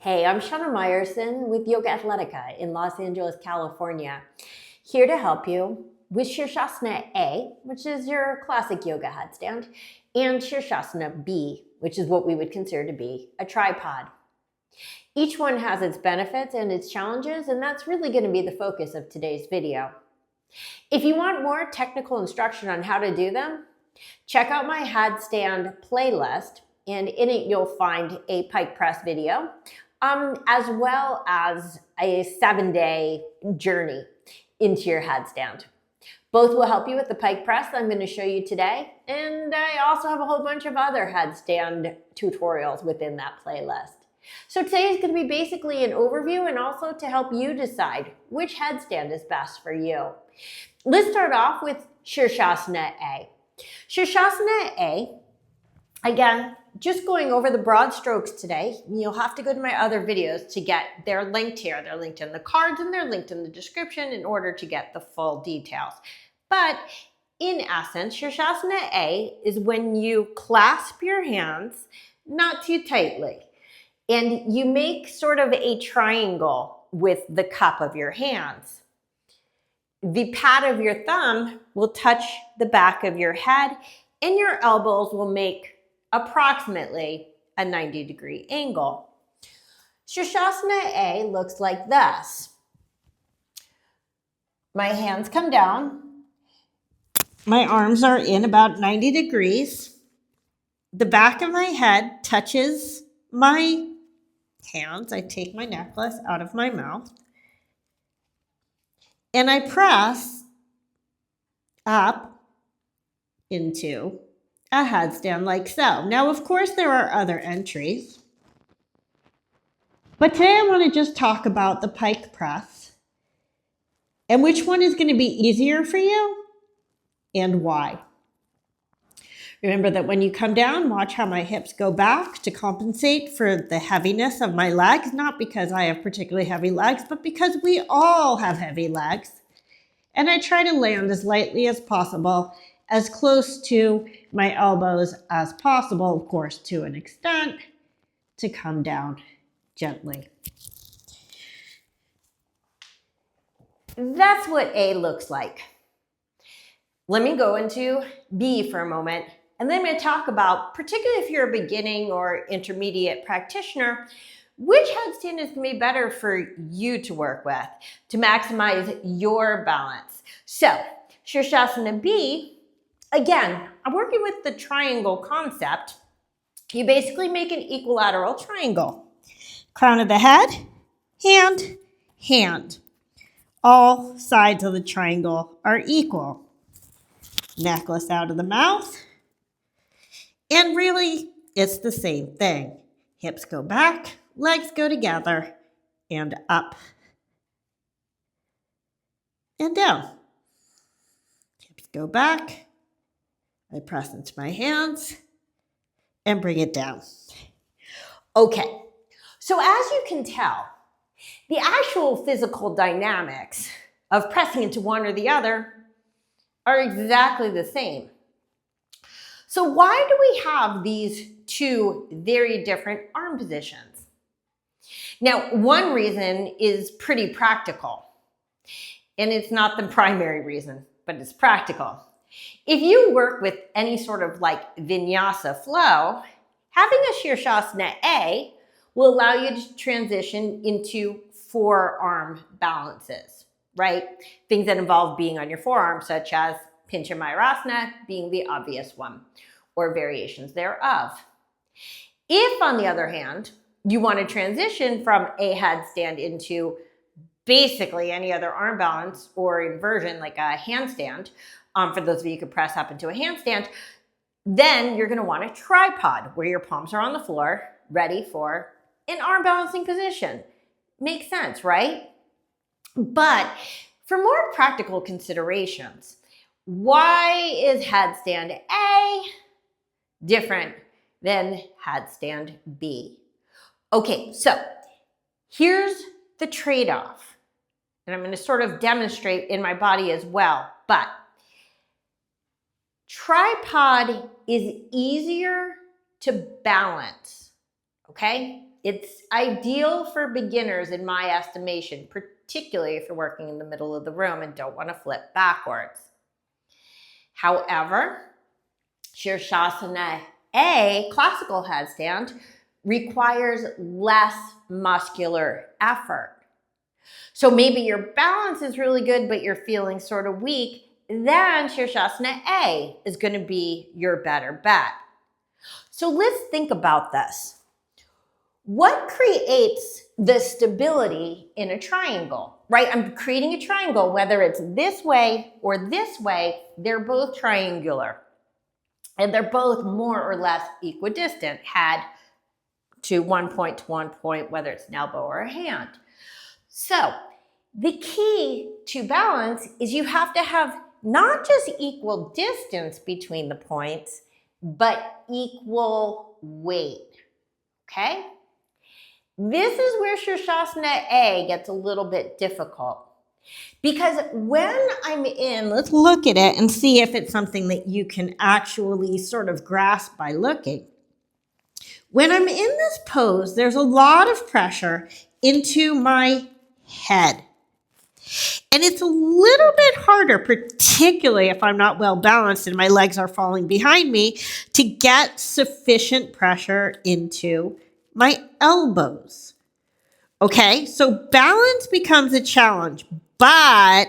Hey, I'm Shana Meyerson with YOGAthletica in Los Angeles, California, here to help you with Sirsasana A, which is your classic yoga headstand, and Sirsasana B, which is what we would consider to be a tripod. Each one has its benefits and its challenges, and that's really going to be the focus of today's video. If you want more technical instruction on how to do them, check out my headstand playlist, and in it you'll find a pike press video, as well as a 7-day journey into your headstand. Both will help you with the pike press I'm going to show you today, and I also have a whole bunch of other headstand tutorials within that playlist. So today is going to be basically an overview and also to help you decide which headstand is best for you. Let's start off with Sirsasana A. Sirsasana A, again, just going over the broad strokes today. You'll have to go to my other videos to get, they're linked here. They're linked in the cards and they're linked in the description in order to get the full details. But in essence, Sirsasana A is when you clasp your hands, not too tightly, and you make sort of a triangle with the cup of your hands. The pad of your thumb will touch the back of your head and your elbows will make approximately a 90-degree angle. Sirsasana A looks like this. My hands come down. My arms are in about 90 degrees. The back of my head touches my hands. I take my necklace out of my mouth. And I press up into a headstand like so. Now, of course, there are other entries, but today I want to just talk about the pike press and which one is going to be easier for you and why. Remember that when you come down, watch how my hips go back to compensate for the heaviness of my legs, not because I have particularly heavy legs, but because we all have heavy legs. And I try to land as lightly as possible, as close to my elbows as possible, of course, to an extent, to come down gently. That's what A looks like. Let me go into B for a moment, and then I'm going to talk about, particularly if you're a beginning or intermediate practitioner, which headstand is going to be better for you to work with to maximize your balance. So, Sirsasana B, again, I'm working with the triangle concept. You basically make an equilateral triangle. Crown of the head, hand, hand. All sides of the triangle are equal. Necklace out of the mouth. And really, it's the same thing. Hips go back, legs go together, and up and down. Hips go back. I press into my hands and bring it down. Okay, so as you can tell, the actual physical dynamics of pressing into one or the other are exactly the same. So why do we have these two very different arm positions? Now, one reason is pretty practical, and it's not the primary reason, but it's practical. If you work with any sort of like vinyasa flow, having a Sirsasana A will allow you to transition into forearm balances, right? Things that involve being on your forearm, such as Pincha Mayurasana being the obvious one, or variations thereof. If, on the other hand, you want to transition from a headstand into basically any other arm balance or inversion like a handstand, for those of you who can press up into a handstand, then you're going to want a tripod where your palms are on the floor, ready for an arm balancing position. Makes sense, right? But for more practical considerations, why is headstand A different than headstand B? Okay, so here's the trade-off, and I'm going to sort of demonstrate in my body as well, but tripod is easier to balance, okay? It's ideal for beginners in my estimation, particularly if you're working in the middle of the room and don't want to flip backwards. However, Sirsasana A, classical headstand, requires less muscular effort. So maybe your balance is really good, but you're feeling sort of weak, then Sirsasana A is going to be your better bet. So let's think about this. What creates the stability in a triangle, right? I'm creating a triangle, whether it's this way or this way, they're both triangular. And they're both more or less equidistant, head to one point, whether it's an elbow or a hand. So the key to balance is you have to have not just equal distance between the points, but equal weight, okay? This is where Sirsasana A gets a little bit difficult. Because when I'm in, let's look at it and see if it's something that you can actually sort of grasp by looking. When I'm in this pose, there's a lot of pressure into my head. And it's a little bit harder, particularly if I'm not well balanced and my legs are falling behind me, to get sufficient pressure into my elbows. Okay, so balance becomes a challenge, but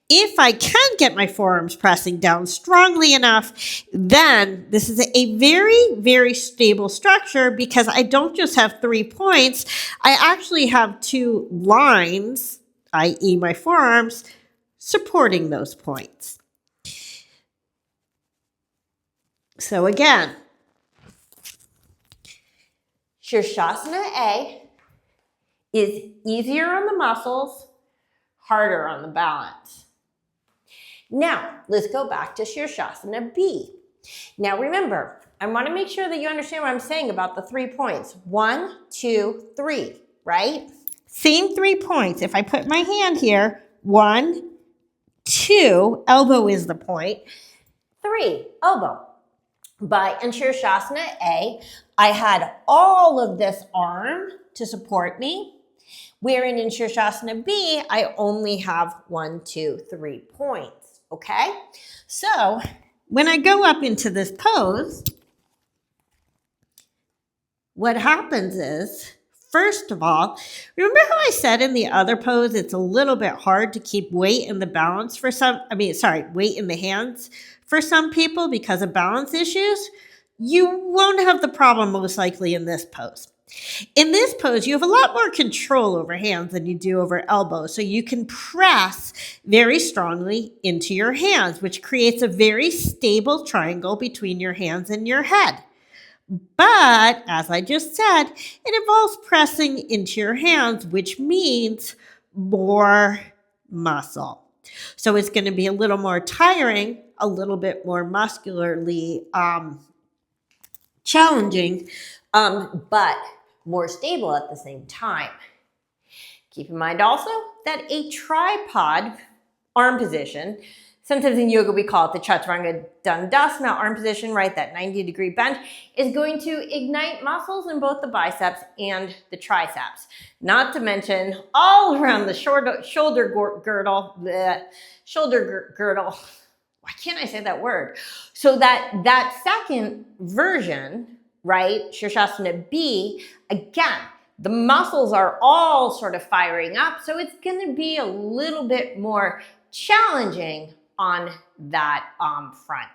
if I can get my forearms pressing down strongly enough, then this is a very, very stable structure because I don't just have 3 points, I actually have 2 lines, i.e. my forearms, supporting those points. So again, Sirsasana A is easier on the muscles, harder on the balance. Now, let's go back to Sirsasana B. Now remember, I want to make sure that you understand what I'm saying about the 3 points. 1, 2, 3, right? Same 3 points. If I put my hand here, 1, 2, elbow is the point, 3, elbow. But in Sirsasana A, I had all of this arm to support me, wherein in Sirsasana B, I only have 1, 2, 3 points, okay? So when I go up into this pose, what happens is, first of all, remember how I said in the other pose, it's a little bit hard to keep weight in the balance for weight in the hands for some people because of balance issues? You won't have the problem most likely in this pose. In this pose, you have a lot more control over hands than you do over elbows. So you can press very strongly into your hands, which creates a very stable triangle between your hands and your head. But, as I just said, it involves pressing into your hands, which means more muscle. So it's going to be a little more tiring, a little bit more muscularly challenging, but more stable at the same time. Keep in mind also that a tripod arm position, sometimes in yoga we call it the Chaturanga Dandasana arm position, right? That 90-degree bend is going to ignite muscles in both the biceps and the triceps. Not to mention all around the shoulder girdle. Why can't I say that word? So that second version, right, Sirsasana B, again, the muscles are all sort of firing up, so it's going to be a little bit more challenging on that front.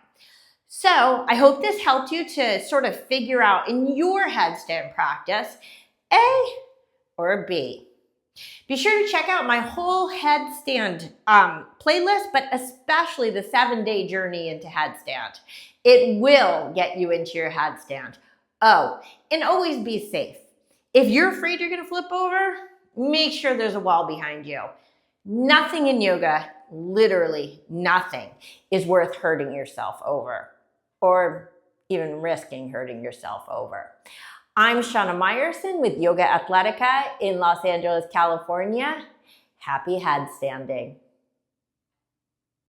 So I hope this helped you to sort of figure out in your headstand practice, A or B. Be sure to check out my whole headstand playlist, but especially the 7-day journey into headstand. It will get you into your headstand. Oh, and always be safe. If you're afraid you're gonna flip over, make sure there's a wall behind you. Nothing in yoga, literally nothing, is worth hurting yourself over or even risking hurting yourself over. I'm Shana Meyerson with YOGAthletica in Los Angeles, California. Happy headstanding.